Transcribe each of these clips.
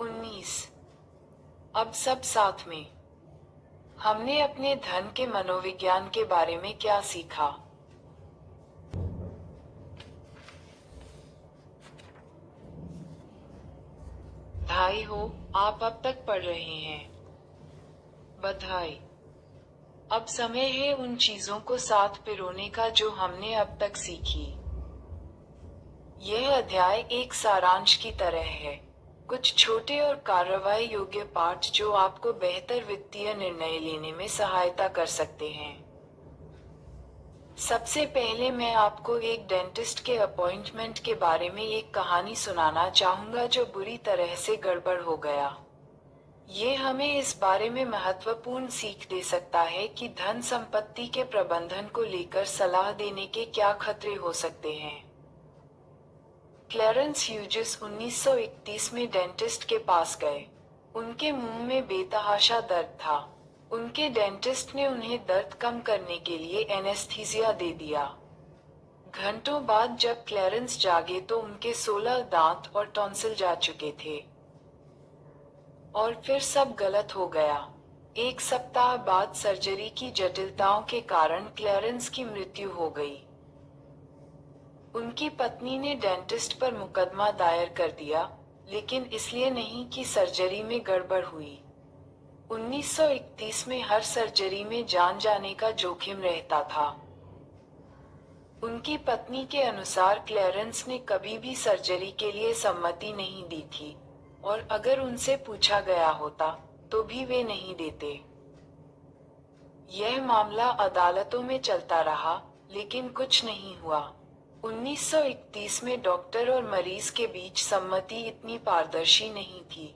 19। अब सब साथ में। हमने अपने धन के मनोविज्ञान के बारे में क्या सीखा? बधाई हो, आप अब तक पढ़ रहे हैं। बधाई। अब समय है उन चीजों को साथ पिरोने का जो हमने अब तक सीखी। यह अध्याय एक सारांश की तरह है, कुछ छोटे और कार्रवाई योग्य पाठ जो आपको बेहतर वित्तीय निर्णय लेने में सहायता कर सकते हैं। सबसे पहले मैं आपको एक डेंटिस्ट के अपॉइंटमेंट के बारे में एक कहानी सुनाना चाहूंगा जो बुरी तरह से गड़बड़ हो गया। ये हमें इस बारे में महत्वपूर्ण सीख दे सकता है कि धन संपत्ति के प्रबंधन को लेकर सलाह देने के क्या खतरे हो सकते हैं। क्लैरेंस ह्यूजेस 1931 में डेंटिस्ट के पास गए। उनके मुंह में बेतहाशा दर्द था। उनके डेंटिस्ट ने उन्हें दर्द कम करने के लिए एनेस्थीसिया दे दिया। घंटों बाद जब क्लैरेंस जागे तो उनके 16 दांत और टॉन्सिल जा चुके थे। और फिर सब गलत हो गया। एक सप्ताह बाद सर्जरी की जटिलताओं के कारण क्लैरेंस की मृत्यु हो गई। उनकी पत्नी ने डेंटिस्ट पर मुकदमा दायर कर दिया, लेकिन इसलिए नहीं कि सर्जरी में गड़बड़ हुई। 1931 में हर सर्जरी में जान जाने का जोखिम रहता था। उनकी पत्नी के अनुसार क्लैरेंस ने कभी भी सर्जरी के लिए सम्मति नहीं दी थी, और अगर उनसे पूछा गया होता, तो भी वे नहीं देते। यह मामला अदालतों में चलता रहा, लेकिन कुछ नहीं हुआ। 1931 में डॉक्टर और मरीज के बीच सम्मति इतनी पारदर्शी नहीं थी।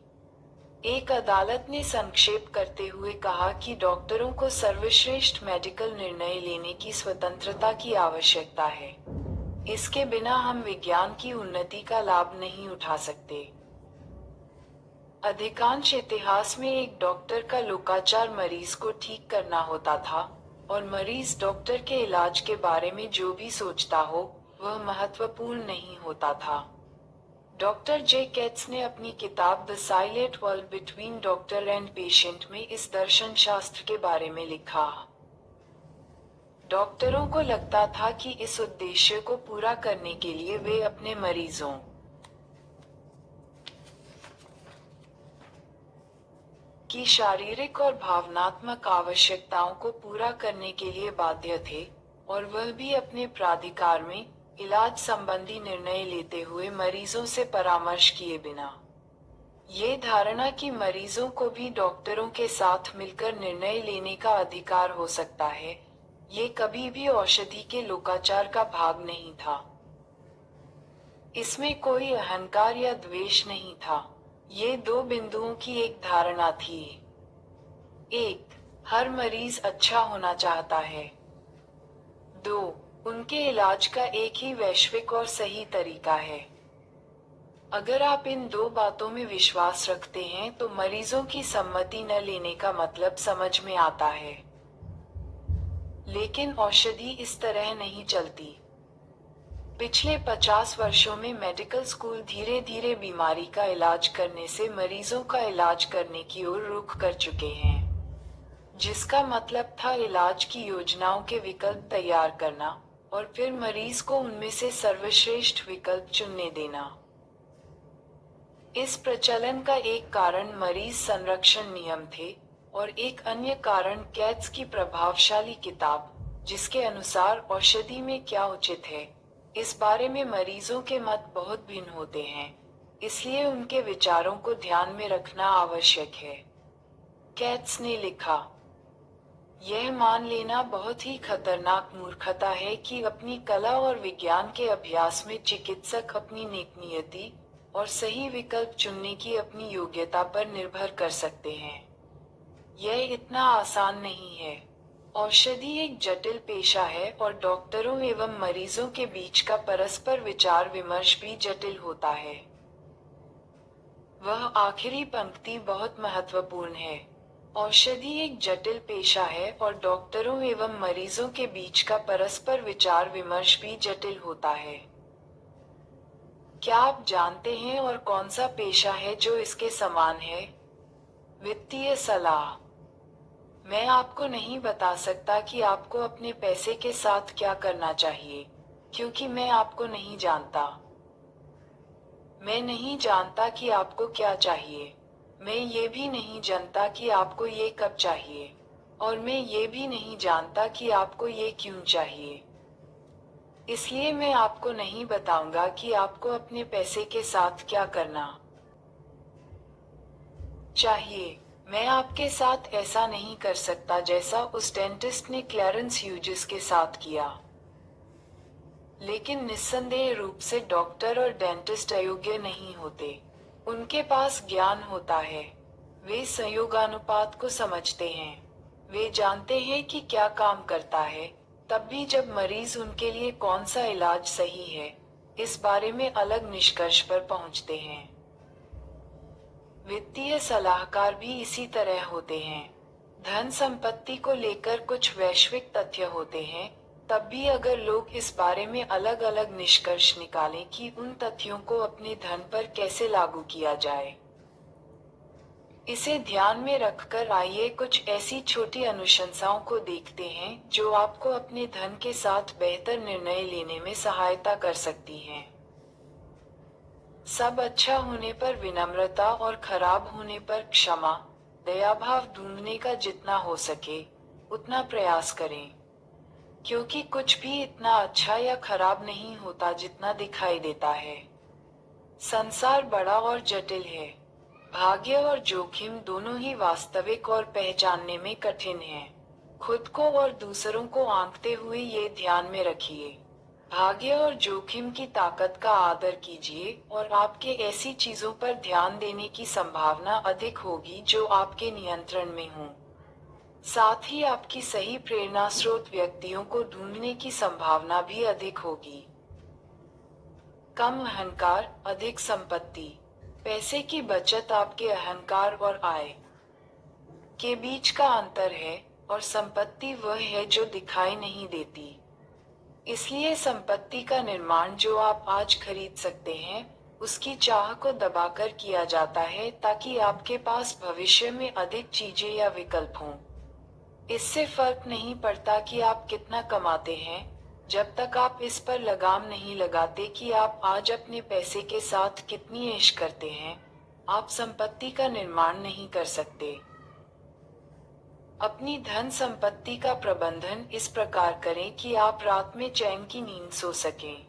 एक अदालत ने संक्षेप करते हुए कहा कि डॉक्टरों को सर्वश्रेष्ठ मेडिकल निर्णय लेने की स्वतंत्रता की आवश्यकता है। इसके बिना हम विज्ञान की उन्नति का लाभ नहीं उठा सकते। अधिकांश इतिहास में एक डॉक्टर का लोकाचार मरीज को ठीक करना होता था, और मरीज डॉक्टर के इलाज के बारे में जो भी सोचता हो, वह महत्वपूर्ण नहीं होता था। डॉक्टर जे केट्स ने अपनी किताब the silent world between doctor and patient में इस दर्शन शास्त्र के बारे में लिखा। डॉक्टरों को लगता था कि इस उद्देश्य को पूरा करने के लिए वे अपने मरीजों की शारीरिक और भावनात्मक आवश्यकताओं को पूरा करने के लिए बाध्य थे, और वह भी अपने प्राधिकार में इलाज संबंधी निर्णय लेते हुए मरीजों से परामर्श किए बिना। ये धारणा कि मरीजों को भी डॉक्टरों के साथ मिलकर निर्णय लेने का अधिकार हो सकता है, ये कभी भी औषधि के लोकाचार का भाग नहीं था। इसमें कोई अहंकार या द्वेष नहीं था। ये दो बिंदुओं की एक धारणा थी। 1. हर मरीज अच्छा होना चाहता है। 2. उनके इलाज का एक ही वैश्विक और सही तरीका है। अगर आप इन दो बातों में विश्वास रखते हैं तो मरीजों की सम्मति न लेने का मतलब समझ में आता है। लेकिन औषधि इस तरह नहीं चलती। पिछले 50 वर्षों में मेडिकल स्कूल धीरे धीरे बीमारी का इलाज करने से मरीजों का इलाज करने की ओर रुख कर चुके हैं, जिसका मतलब था इलाज की योजनाओं के विकल्प तैयार करना, और फिर मरीज को उनमें से सर्वश्रेष्ठ विकल्प चुनने देना। इस प्रचलन का एक कारण मरीज संरक्षण नियम थे, और एक अन्य कारण केट्स की प्रभावशाली किताब, जिसके अनुसार औषधि में क्या उचित है, इस बारे में मरीजों के मत बहुत भिन्न होते हैं, इसलिए उनके विचारों को ध्यान में रखना आवश्यक है। केट्स ने लिखा, यह मान लेना बहुत ही खतरनाक मूर्खता है कि अपनी कला और विज्ञान के अभ्यास में चिकित्सक अपनी नेकनियति और सही विकल्प चुनने की अपनी योग्यता पर निर्भर कर सकते हैं। यह इतना आसान नहीं है। औषधि एक जटिल पेशा है, और डॉक्टरों एवं मरीजों के बीच का परस्पर विचार विमर्श भी जटिल होता है। वह आखिरी पंक्ति बहुत महत्वपूर्ण है। औषधि एक जटिल पेशा है, और डॉक्टरों एवं मरीजों के बीच का परस्पर विचार विमर्श भी जटिल होता है। क्या आप जानते हैं और कौन सा पेशा है जो इसके समान है? वित्तीय सलाह। मैं आपको नहीं बता सकता कि आपको अपने पैसे के साथ क्या करना चाहिए, क्योंकि मैं आपको नहीं जानता। मैं नहीं जानता कि आपको क्या चाहिए। मैं ये भी नहीं जानता कि आपको ये कब चाहिए। और मैं ये भी नहीं जानता कि आपको ये क्यों चाहिए। इसलिए मैं आपको नहीं बताऊंगा कि आपको अपने पैसे के साथ क्या करना चाहिए। मैं आपके साथ ऐसा नहीं कर सकता जैसा उस डेंटिस्ट ने क्लैरेंस ह्यूजेस के साथ किया। लेकिन निस्संदेह रूप से डॉक्टर और डेंटिस्ट अयोग्य नहीं होते। उनके पास ज्ञान होता है। वे संयोगानुपात को समझते हैं। वे जानते हैं कि क्या काम करता है, तब भी जब मरीज उनके लिए कौन सा इलाज सही है, इस बारे में अलग निष्कर्ष पर पहुंचते हैं। वित्तीय सलाहकार भी इसी तरह होते हैं। धन संपत्ति को लेकर कुछ वैश्विक तथ्य होते हैं, तब भी अगर लोग इस बारे में अलग अलग निष्कर्ष निकालें कि उन तथ्यों को अपने धन पर कैसे लागू किया जाए। इसे ध्यान में रखकर आइए कुछ ऐसी छोटी अनुशंसाओं को देखते हैं जो आपको अपने धन के साथ बेहतर निर्णय लेने में सहायता कर सकती हैं। सब अच्छा होने पर विनम्रता और खराब होने पर क्षमा, दयाभाव ढूंढने का जितना हो सके उतना प्रयास करें, क्योंकि कुछ भी इतना अच्छा या खराब नहीं होता जितना दिखाई देता है। संसार बड़ा और जटिल है। भाग्य और जोखिम दोनों ही वास्तविक और पहचानने में कठिन हैं। खुद को और दूसरों को आंकते हुए ये ध्यान में रखिए। भाग्य और जोखिम की ताकत का आदर कीजिए और आपके ऐसी चीजों पर ध्यान देने की संभावना अधिक होगी जो आपके नियंत्रण में हों। साथ ही आपकी सही प्रेरणा स्रोत व्यक्तियों को ढूंढने की संभावना भी अधिक होगी। कम अहंकार, अधिक संपत्ति। पैसे की बचत आपके अहंकार और आय के बीच का अंतर है, और संपत्ति वह है जो दिखाई नहीं देती। इसलिए संपत्ति का निर्माण जो आप आज खरीद सकते हैं, उसकी चाह को दबाकर किया जाता है ताकि आपके पास भविष्य में अधिक चीजें या विकल्प हों। इससे फर्क नहीं पड़ता कि आप कितना कमाते हैं, जब तक आप इस पर लगाम नहीं लगाते कि आप आज अपने पैसे के साथ कितनी ऐश करते हैं, आप संपत्ति का निर्माण नहीं कर सकते। अपनी धन संपत्ति का प्रबंधन इस प्रकार करें कि आप रात में चैन की नींद सो सकें।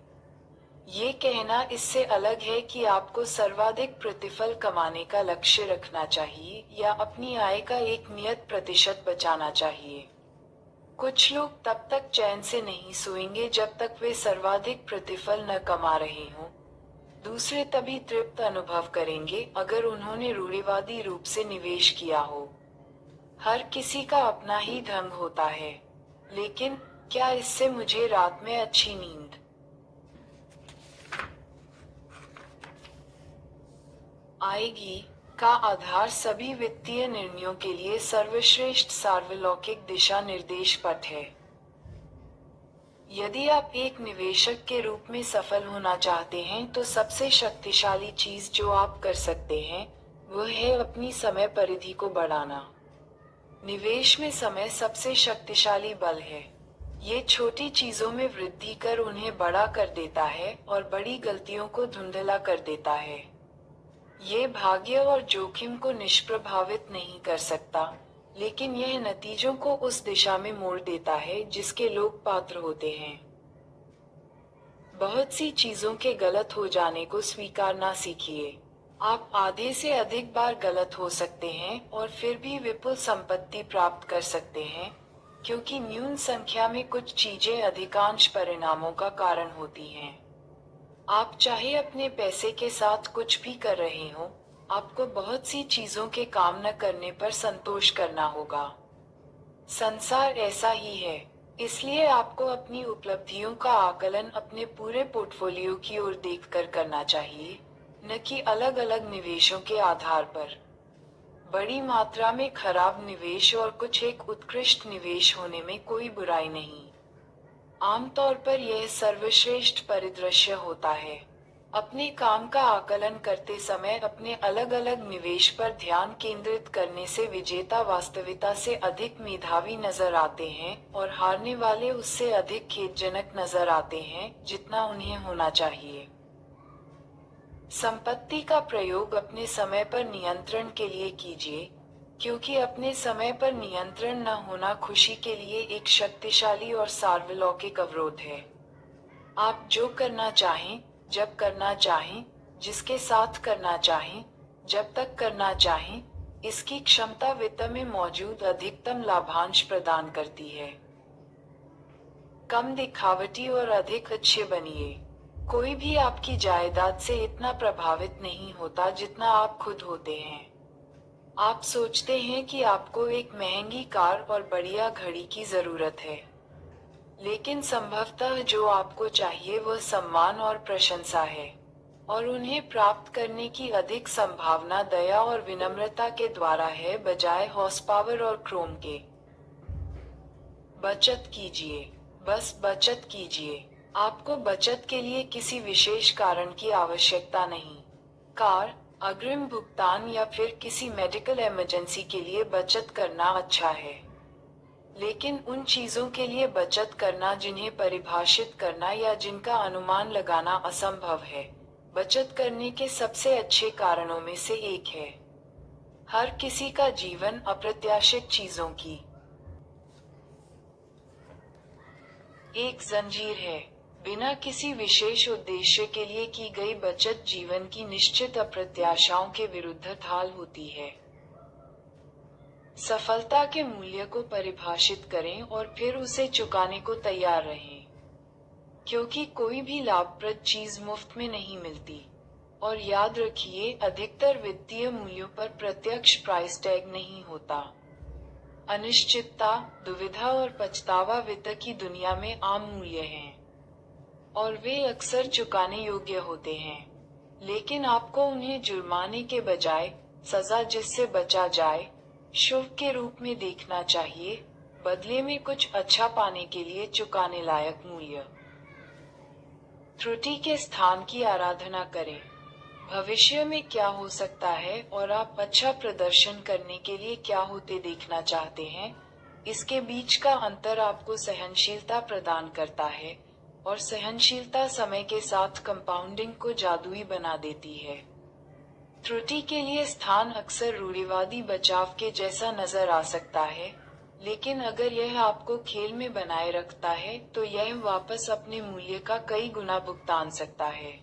ये कहना इससे अलग है कि आपको सर्वाधिक प्रतिफल कमाने का लक्ष्य रखना चाहिए या अपनी आय का एक नियत प्रतिशत बचाना चाहिए। कुछ लोग तब तक चैन से नहीं सोएंगे जब तक वे सर्वाधिक प्रतिफल न कमा रहे हों। दूसरे तभी तृप्त अनुभव करेंगे अगर उन्होंने रूढ़िवादी रूप से निवेश किया हो। हर किसी का अपना ही ढंग होता है, लेकिन क्या इससे मुझे रात में अच्छी नींद आएगी का आधार सभी वित्तीय निर्णयों के लिए सर्वश्रेष्ठ सार्वलौकिक दिशा निर्देश पट है। यदि आप एक निवेशक के रूप में सफल होना चाहते हैं तो सबसे शक्तिशाली चीज जो आप कर सकते हैं वह है अपनी समय परिधि को बढ़ाना। निवेश में समय सबसे शक्तिशाली बल है। ये छोटी चीजों में वृद्धि कर उन्हें बड़ा कर देता है और बड़ी गलतियों को धुंधला कर देता है। ये भाग्य और जोखिम को निष्प्रभावित नहीं कर सकता, लेकिन यह नतीजों को उस दिशा में मोड़ देता है जिसके लोग पात्र होते हैं। बहुत सी चीजों के गलत हो जाने को स्वीकारना सीखिए। आप आधे से अधिक बार गलत हो सकते हैं और फिर भी विपुल संपत्ति प्राप्त कर सकते हैं, क्योंकि न्यून संख्या में कुछ चीजें अधिकांश परिणामों का कारण होती हैं। आप चाहे अपने पैसे के साथ कुछ भी कर रहे हो, आपको बहुत सी चीजों के काम न करने पर संतोष करना होगा। संसार ऐसा ही है, इसलिए आपको अपनी उपलब्धियों का आकलन अपने पूरे पोर्टफोलियो की ओर देखकर करना चाहिए, न कि अलग अलग निवेशों के आधार पर। बड़ी मात्रा में खराब निवेश और कुछ एक उत्कृष्ट निवेश होने में कोई बुराई नहीं। आमतौर पर यह सर्वश्रेष्ठ परिदृश्य होता है। अपने काम का आकलन करते समय अपने अलग अलग निवेश पर ध्यान केंद्रित करने से विजेता वास्तविकता से अधिक मेधावी नजर आते हैं और हारने वाले उससे अधिक खेदजनक नजर आते हैं जितना उन्हें होना चाहिए। संपत्ति का प्रयोग अपने समय पर नियंत्रण के लिए कीजिए, क्योंकि अपने समय पर नियंत्रण न होना खुशी के लिए एक शक्तिशाली और सार्वलौकिक अवरोध है। आप जो करना चाहें, जब करना चाहें, जिसके साथ करना चाहें, जब तक करना चाहें, इसकी क्षमता वित्त में मौजूद अधिकतम लाभांश प्रदान करती है। कम दिखावटी और अधिक अच्छे बनिए। कोई भी आपकी जायदाद से इतना प्रभावित नहीं होता जितना आप खुद होते हैं। आप सोचते हैं कि आपको एक महंगी कार और बढ़िया घड़ी की जरूरत है, लेकिन संभवतः जो आपको चाहिए वह सम्मान और प्रशंसा है, और उन्हें प्राप्त करने की अधिक संभावना दया और विनम्रता के द्वारा है बजाय हॉर्स पावर और क्रोम के। बचत कीजिए, बस बचत कीजिए। आपको बचत के लिए किसी विशेष कारण की आवश्यकता नहीं। कार, अग्रिम भुगतान या फिर किसी मेडिकल इमरजेंसी के लिए बचत करना अच्छा है, लेकिन उन चीजों के लिए बचत करना जिन्हें परिभाषित करना या जिनका अनुमान लगाना असंभव है, बचत करने के सबसे अच्छे कारणों में से एक है। हर किसी का जीवन अप्रत्याशित चीजों की एक जंजीर है। बिना किसी विशेष उद्देश्य के लिए की गई बचत जीवन की निश्चित अप्रत्याशाओं के विरुद्ध ढाल होती है। सफलता के मूल्य को परिभाषित करें और फिर उसे चुकाने को तैयार रहें, क्योंकि कोई भी लाभप्रद चीज मुफ्त में नहीं मिलती। और याद रखिए, अधिकतर वित्तीय मूल्यों पर प्रत्यक्ष प्राइस टैग नहीं होता। अनिश्चितता, दुविधा और पछतावा वित्त की दुनिया में आम मूल्य हैं, और वे अक्सर चुकाने योग्य होते हैं, लेकिन आपको उन्हें जुर्माने के बजाय सजा जिससे बचा जाए शुल्क के रूप में देखना चाहिए, बदले में कुछ अच्छा पाने के लिए चुकाने लायक मूल्य। त्रुटि के स्थान की आराधना करें। भविष्य में क्या हो सकता है और आप अच्छा प्रदर्शन करने के लिए क्या होते देखना चाहते हैं, इसके बीच का अंतर आपको सहनशीलता प्रदान करता है, और सहनशीलता समय के साथ कंपाउंडिंग को जादुई बना देती है। त्रुटि के लिए स्थान अक्सर रूढ़िवादी बचाव के जैसा नजर आ सकता है, लेकिन अगर यह आपको खेल में बनाए रखता है तो यह वापस अपने मूल्य का कई गुना भुगतान सकता है।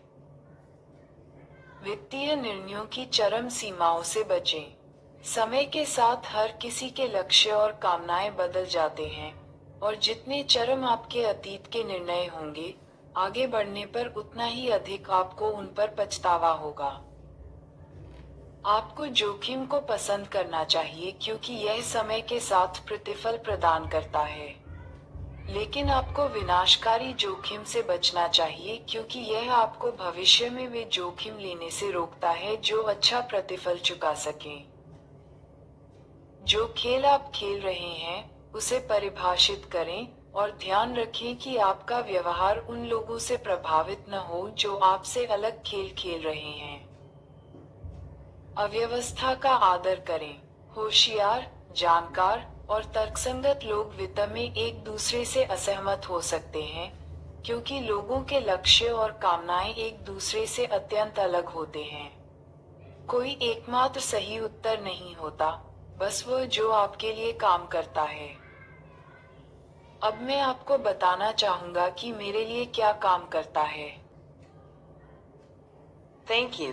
वित्तीय निर्णयों की चरम सीमाओं से बचें। समय के साथ हर किसी के लक्ष्य और कामनाएं बदल जाते हैं, और जितने चरम आपके अतीत के निर्णय होंगे, आगे बढ़ने पर उतना ही अधिक आपको उन पर पछतावा होगा। आपको जोखिम को पसंद करना चाहिए क्योंकि यह समय के साथ प्रतिफल प्रदान करता है, लेकिन आपको विनाशकारी जोखिम से बचना चाहिए क्योंकि यह आपको भविष्य में वे जोखिम लेने से रोकता है जो अच्छा प्रतिफल चुका सकें। जो खेल आप खेल रहे हैं उसे परिभाषित करें और ध्यान रखें कि आपका व्यवहार उन लोगों से प्रभावित न हो जो आपसे अलग खेल खेल रहे हैं। अव्यवस्था का आदर करें। होशियार, जानकार और तर्कसंगत लोग वित्त में एक दूसरे से असहमत हो सकते हैं, क्योंकि लोगों के लक्ष्य और कामनाएं एक दूसरे से अत्यंत अलग होते हैं। कोई एकमात्र सही उत्तर नहीं होता, बस वह जो आपके लिए काम करता है। अब मैं आपको बताना चाहूंगा कि मेरे लिए क्या काम करता है। Thank you.